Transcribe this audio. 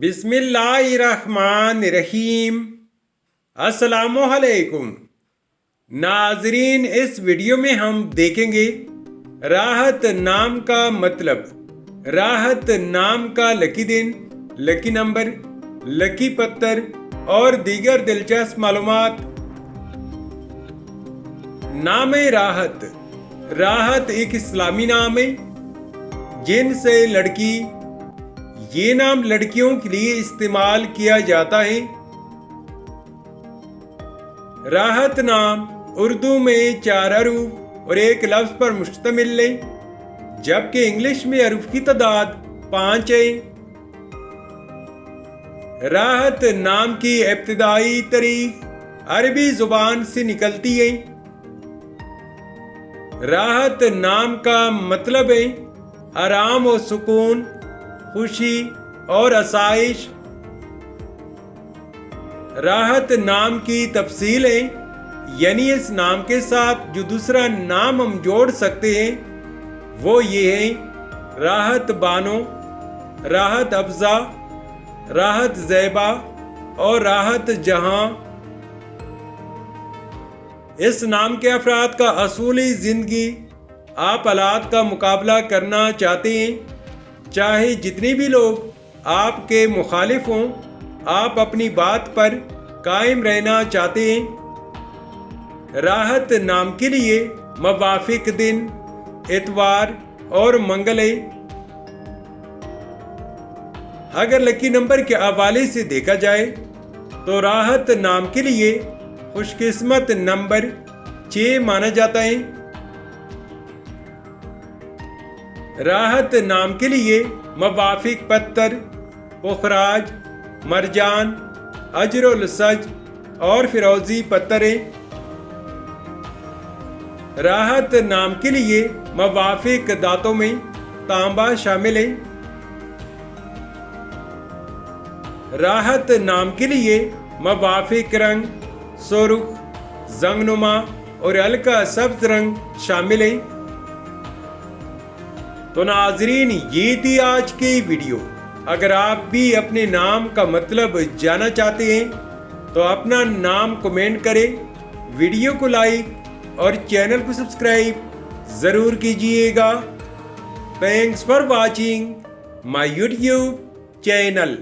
بسم اللہ الرحمن الرحیم۔ السلام علیکم ناظرین، اس ویڈیو میں ہم دیکھیں گے راحت نام کا مطلب، راحت نام کا لکی دن، لکی نمبر، لکی پتھر اور دیگر دلچسپ معلومات۔ نام راحت۔ راحت ایک اسلامی نام ہے جن سے لڑکی، یہ نام لڑکیوں کے لیے استعمال کیا جاتا ہے۔ راحت نام اردو میں 4 حروف اور ایک لفظ پر مشتمل ہے، جبکہ انگلش میں حروف کی تعداد 5 ہے۔ راحت نام کی ابتدائی تاریخ عربی زبان سے نکلتی ہے۔ راحت نام کا مطلب ہے آرام و سکون، خوشی اور آسائش۔ راحت نام کی تفصیل ہے، یعنی اس نام کے ساتھ جو دوسرا نام ہم جوڑ سکتے ہیں وہ یہ ہے: راحت بانو، راحت افزا، راحت زیبا اور راحت جہاں۔ اس نام کے افراد کا اصولی زندگی آپ حالات کا مقابلہ کرنا چاہتے ہیں، چاہے جتنے بھی لوگ آپ کے مخالف ہوں، آپ اپنی بات پر قائم رہنا چاہتے ہیں۔ راحت نام کے لیے موافق دن اتوار اور منگل ہے۔ اگر لکی نمبر کے حوالے سے دیکھا جائے تو راحت نام کے لیے خوش قسمت نمبر 6 مانا جاتا ہے۔ راحت نام کے لیے موافق پتھر پخراج، مرجان، اجر السج اور فیروزی پتھر ہے۔ راحت نام کے لیے موافق دھاتوں میں تانبا شامل ہے۔ راحت نام کے لیے موافق رنگ سرخ، زنگ نما اور ہلکا سبز رنگ شامل ہے۔ تو ناظرین، یہ تھی آج کی ویڈیو۔ اگر آپ بھی اپنے نام کا مطلب جاننا چاہتے ہیں تو اپنا نام کمنٹ کریں، ویڈیو کو لائک اور چینل کو سبسکرائب ضرور کیجئے گا۔ Thanks for watching my YouTube channel.